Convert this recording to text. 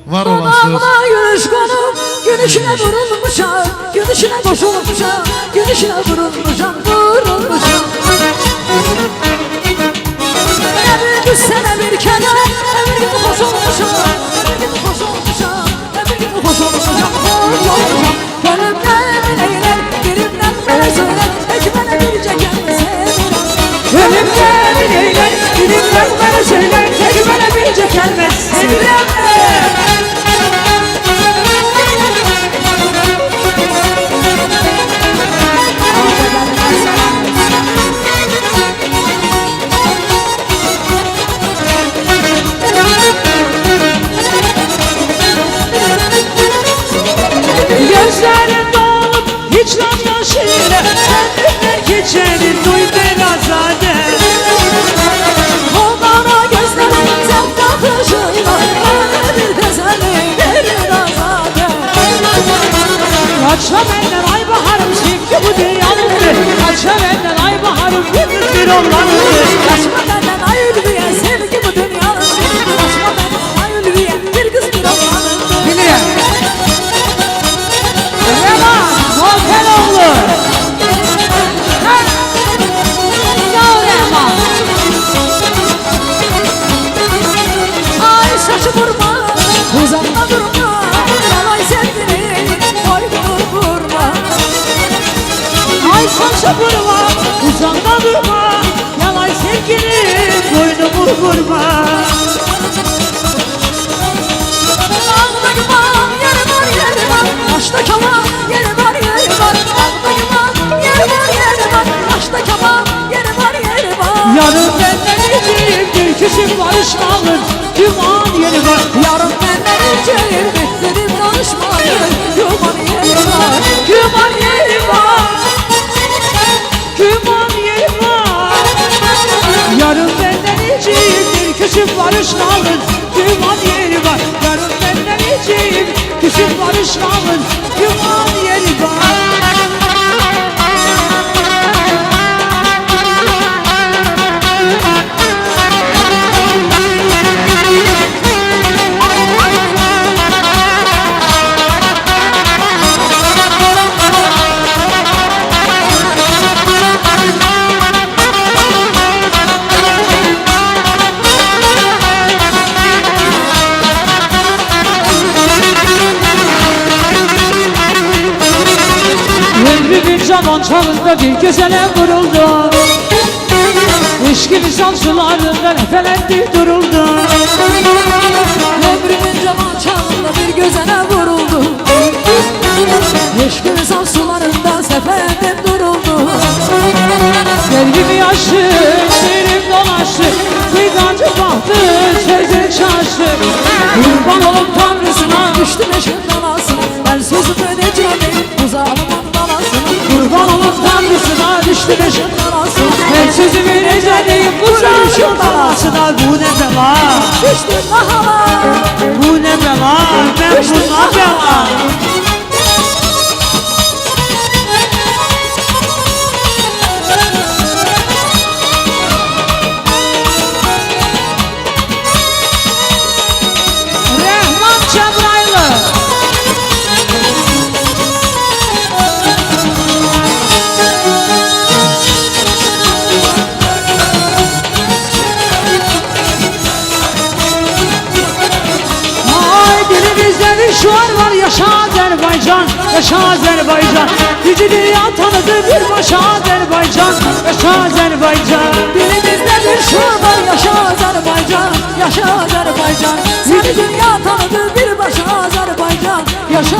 Var olasınız. Güneş konup güneşine vurulmuşam, güneşine koşulmuşam, güneşine vurulmuşam, vurulmuşam. Bir gün sene bir kere, bir gün koşulmuşam, bir gün koşulmuşam, bir gün koşulmuşam, vurulmuşam. Gönlümden eyler, dilimden bana söyler, ekmene bir cekem seviyorum. Gönlümden eyler, dilimden bana söyler, ekmene bir cekem seviyorum. Gözlerin dolup hicran yaşıyla Kendimden geçerim duy berazade. Onlara gözlerim sevda kışıyla Bana bir teselli verir azade. Kaçma benden ay baharım sevgi bu dünyanındır. Kaçma benden ay baharım yalnız bir olanındır. Kaçma benden ay ülviye sevgi bu dünyanın. Kaçma benden ay ülviye bir kız bir oğlanın. Bilirim. Rema Volkanoğlu. Sağ ol Rema. Ay saçı vurma, uzakta durma. Yalay sevgini boynunu vurma. Ay saçı vurma, uzakta durma. Yalan sevgili boynumu vurma. Ağda yuvan yeri var yeri var. Taşta kaman yeri var yeri var. Ağda yuvan yeri var yeri var. Taşta kaman yeri var yeri var. Yarın benden içeyim bir küçük barışmalım. Duman yeri var. Yarın benden içeyim dedim danışmayın. Yuvan yeri var. Duman yeri var. Duman yeri var. Yarın benden içeyim bir küçük barışmalım. Duman yeri var. Yarın benden içeyim küçük barışmalım. Duman yeri var. Ömrümün zaman çağında bir güzele vuruldu. Eşkili sancılarından efelendi duruldu. Ömrümün zaman çağında bir gözene vuruldu. Eşkimiz sularında seferden duruldu. Sevgimi yaşlı, seyrim dolaştı. Kıygancı bahtı, çözü çarşı. Kurban olup tanrısına Düştüm eşin dalasına. Ben sözümü ödeyeceğim bu zalimin dalasına. Kurban olup tanrısına düştü beşim. Ben sözümü neceleyim bu sarışın dalasına. Bu ne bela, Düştüm mahala. bu ne bela, ben buna bela. Rehman Cebrail'i. Ay dilimizde bir şuar var, yaşa Azerbaycan, yaşa Azerbaycan. Yüce dünya tanıdı bir başa Azerbaycan, yaşa Azerbaycan. Dilimizde bir şuur var yaşa Azerbaycan. Yaşa Azerbaycan. Seni dünya tanıdı bir başa Azerbaycan. Yaşa